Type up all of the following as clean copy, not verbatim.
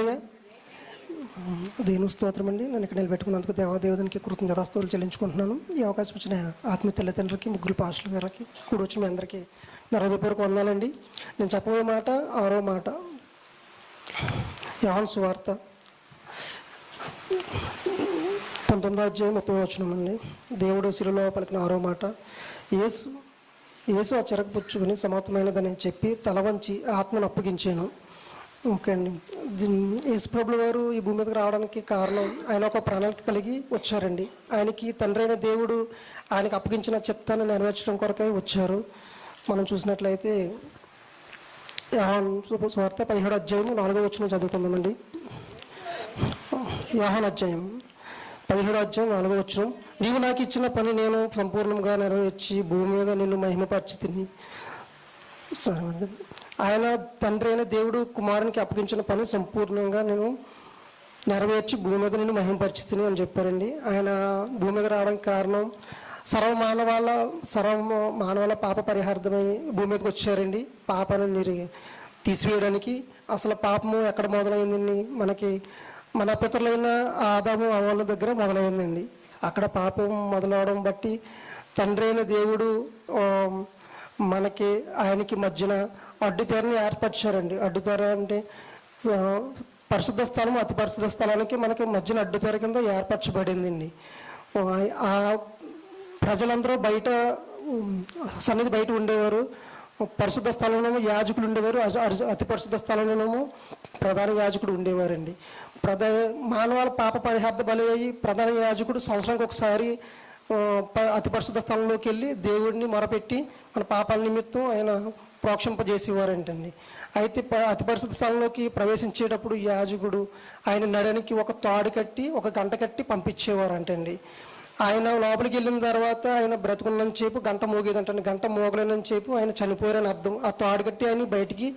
హల్లెలూయా. దేవుని స్తోత్రం అండి. నన్ను ఇక్కడ నిలబెట్టుకున్నందుకు దేవాదేవునికి కృతజ్ఞతాస్తుతులు చెల్లించుకుంటున్నాను. ఈ అవకాశం ఇచ్చిన ఆత్మీయ తల్లిదండ్రులకి, ముగ్గురు పాస్టర్ల గారికి, కూడి వచ్చిన మీ అందరికీ నా హృదయపూర్వక వందనాలండి. నేను చెప్పబోయే మాట 6వ మాట, యోహాను సువార్త 19వ అధ్యాయం 30వ వచనం అండి. దేవుడు శిలువలో పలికిన 6వ మాట, యేసు ఆ చెరకు పుచ్చుకొని సమాప్తమైనదని చెప్పి తల వంచి ఆత్మను అప్పగించాను. ఓకే అండి. యేసుప్రభుల వారు ఈ భూమి మీదకి రావడానికి కారణం, ఆయన ఒక ప్రణాళిక కలిగి వచ్చారండి. ఆయనకి తండ్రి అయిన దేవుడు ఆయనకు అప్పగించిన చిత్తాన్ని నెరవేర్చడం కొరకై వచ్చారు. మనం చూసినట్లయితే యోహాను సువార్త 17వ అధ్యాయం 4వ వచనం చదువుకుందామండి. యోహాను అధ్యాయం 17వ అధ్యాయం 4వ వచనం, నీవు నాకు ఇచ్చిన పని నేను సంపూర్ణంగా నెరవేర్చి భూమి మీద నిన్ను మహిమపరిచితిని. సరే, ఆయన తండ్రి అయిన దేవుడు కుమారునికి అప్పగించిన పని సంపూర్ణంగా నేను నెరవేర్చి భూమి మీద నేను మహిమపరిచితిని అని చెప్పారండి. ఆయన భూమి మీద రావడానికి కారణం సర్వ మానవాల పాప పరిహార్థమై భూమి మీదకి వచ్చారండి. పాపాన్ని తీసివేయడానికి. అసలు పాపము ఎక్కడ మొదలైందండి? మన పితరులైన ఆదాము అవ్వల దగ్గర మొదలైందండి. అక్కడ పాపం మొదలవడం బట్టి తండ్రి అయిన దేవుడు ఆయనకి మధ్యన అడ్డుతెరని ఏర్పరిచారండి. అడ్డుతెర అంటే పరిశుద్ధ స్థలం, అతి పరిశుద్ధ స్థలానికి మనకి మధ్యన అడ్డుతెర కింద ఏర్పరచబడిందండి. ఆ ప్రజలందరూ బయట సన్నిధి బయట ఉండేవారు. పరిశుద్ధ స్థలంలోనేమో యాజకులు ఉండేవారు, అతి పరిశుద్ధ స్థలంలోనేమో ప్రధాన యాజకుడు ఉండేవారండి. మానవాళ పాప పరిహార్థ బలి అయ్యి ప్రధాన యాజకుడు సంవత్సరానికి ఒకసారి అతి పరిశుద్ధ స్థలంలోకి వెళ్ళి దేవుడిని మొరపెట్టి మన పాపాల నిమిత్తం ఆయన ప్రోక్షింపజేసేవారంటండి. అయితే అతి పరిశుద్ధ స్థలంలోకి ప్రవేశించేటప్పుడు యాజకుడు ఆయన నడనికి ఒక తాడు కట్టి, ఒక గంట కట్టి పంపించేవారంటండి. ఆయన లోపలికి వెళ్ళిన తర్వాత ఆయన బ్రతుకున్నంత సేపు గంట మోగేదంటండి. గంట మోగలేనంత సేపు ఆయన చనిపోయారని అర్థం. ఆ తాడు కట్టి ఆయన బయటికి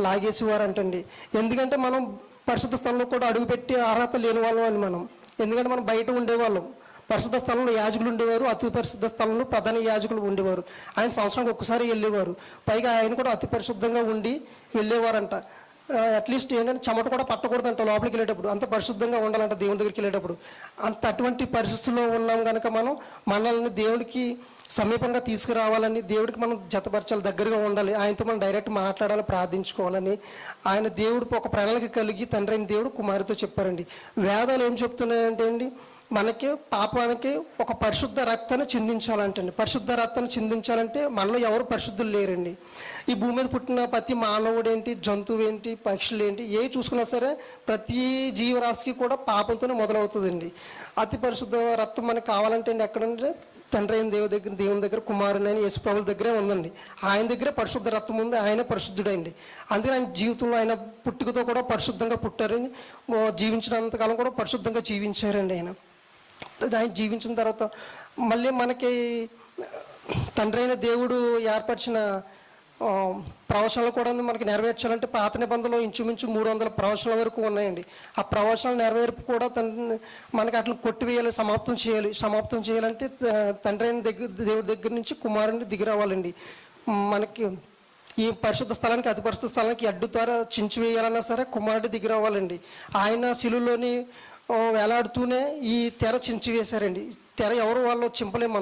లాగేసేవారంటండి. ఎందుకంటే మనం పరిశుద్ధ స్థలంలో కూడా అడుగుపెట్టి అర్హత లేని వాళ్ళం అని మనం. ఎందుకంటే మనం బయట ఉండేవాళ్ళం. పరిశుద్ధ స్థలంలో యాజకులు ఉండేవారు, అతి పరిశుద్ధ స్థలంలో ప్రధాన యాజకులు ఉండేవారు. ఆయన సంవత్సరానికి ఒక్కసారి వెళ్ళేవారు. పైగా ఆయన కూడా అతి పరిశుద్ధంగా ఉండి వెళ్ళేవారంట. అట్లీస్ట్ ఏంటంటే చెమట కూడా పట్టకూడదంట లోపలికి వెళ్ళేటప్పుడు. అంత పరిశుద్ధంగా ఉండాలంట దేవుని దగ్గరికి వెళ్ళేటప్పుడు. అటువంటి పరిస్థితుల్లో ఉన్నాం కనుక మనల్ని దేవుడికి సమీపంగా తీసుకురావాలని, దేవుడికి మనం జతపరచాలి, దగ్గరగా ఉండాలి, ఆయనతో మనం డైరెక్ట్ మాట్లాడాలి, ప్రార్థించుకోవాలని ఆయన దేవుడు ఒక ప్రణాళిక కలిగి తండ్రి అయిన దేవుడు కుమారుతో చెప్పారండి. వేదాలు ఏం చెప్తున్నాయంటే అండి, మనకి పాపానికి ఒక పరిశుద్ధ రక్తాన్ని చిందించాలంటండి. పరిశుద్ధ రక్తాన్ని చిందించాలంటే మనలో ఎవరు పరిశుద్ధులు లేరండి. ఈ భూమి మీద పుట్టిన ప్రతి మానవుడు ఏంటి, జంతువు ఏంటి, పక్షులు ఏంటి, ఏ చూసుకున్నా సరే ప్రతి జీవరాశికి కూడా పాపంతోనే మొదలవుతుందండి. అతి పరిశుద్ధ రక్తం మనకు కావాలంటే అండి ఎక్కడంటే తండ్రి అయిన దేవుని దగ్గర కుమారుని అయిన యేసుప్రభుల దగ్గరే ఉందండి. ఆయన దగ్గరే పరిశుద్ధ రక్తం ఉంది, ఆయనే పరిశుద్ధుడండి. అందుకే ఆయన జీవితంలో ఆయన పుట్టుకతో కూడా పరిశుద్ధంగా పుట్టారని, జీవించినంతకాలం కూడా పరిశుద్ధంగా జీవించారండి. ఆయన జీవించిన తర్వాత మళ్ళీ మనకి తండ్రి అయిన దేవుడు ఏర్పరిచిన ప్రవచనాలు కూడా మనకి నెరవేర్చాలంటే పాత నిబంధనలో ఇంచుమించు 300 ప్రవచనాల వరకు ఉన్నాయండి. ఆ ప్రవచనాల నెరవేర్పు కూడా మనకి అట్లా కొట్టివేయాలి, సమాప్తం చేయాలంటే తండ్రి అయిన దేవుడి దగ్గర నుంచి కుమారుని దిగిరావాలండి. మనకి ఈ పరిశుద్ధ స్థలానికి, అతి పరిశుద్ధ స్థలానికి అడ్డు ద్వారా చించి వేయాలన్నా సరే కుమారుడు దిగిరావాలండి. ఆయన శిలువలోని వేలాడుతూనే ఈ తెర చించి వేశారండి. తెర ఎవరు వాళ్ళు చింపలేము.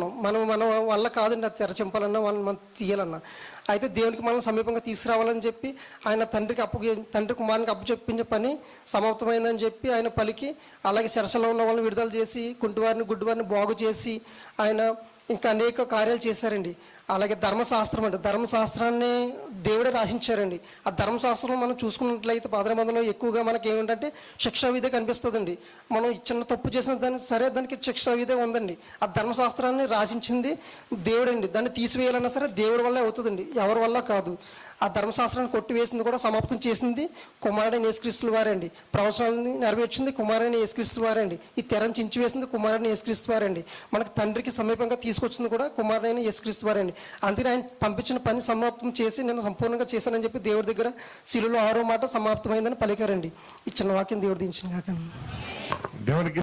మన వల్ల కాదండి ఆ తెర చింపాలన్నా, వాళ్ళని మనం తీయాలన్నా. అయితే దేవునికి మనం సమీపంగా తీసుకురావాలని చెప్పి ఆయన తండ్రి కుమారునికి అప్పచెప్పించే పని సమాప్తమైందని చెప్పి ఆయన పలికి, అలాగే శిరసలో ఉన్న వాళ్ళని విడుదల చేసి, కుంటివారిని గుడ్డివారిని బాగు చేసి ఆయన ఇంకా అనేక కార్యాలు చేశారండి. అలాగే ధర్మశాస్త్రం అండి, ధర్మశాస్త్రాన్ని దేవుడే రాసించారండి. ఆ ధర్మశాస్త్రం మనం చూసుకున్నట్లయితే పాత నిబంధనలో ఎక్కువగా మనకి ఏమిటంటే శిక్షా విధే కనిపిస్తుందండి. మనం చిన్న తప్పు చేసిన దానికి శిక్షా విధే ఉందండి. ఆ ధర్మశాస్త్రాన్ని రాసించింది దేవుడండి. దాన్ని తీసివేయాలన్నా సరే దేవుడి వల్లే అవుతుందండి, ఎవరి వల్ల కాదు. ఆ ధర్మశాస్త్రాన్ని కొట్టివేసింది కూడా సమాప్తం చేసింది కుమారుడైన యేసుక్రీస్తుల వారండి. ప్రవచనాలని నెరవేర్చింది కుమారుడైన యేసుక్రీస్తుల వారండి. ఈ తెరను చించివేసింది కుమారుడైన యేసుక్రీస్తు వారండి. మనకి తండ్రికి సమీపంగా తీసుకొచ్చింది కూడా కుమారుడైన యేసుక్రీస్తు వారండి. అందుకని ఆయన పంపించిన పని సమాప్తం చేసి నేను సంపూర్ణంగా చేశానని చెప్పి దేవుడి దగ్గర శిలువలో 6వ మాట సమాప్తమైందని పలికారండి. ఈ చిన్న వాక్యం దేవుడు దించిన కాక దేవుడికి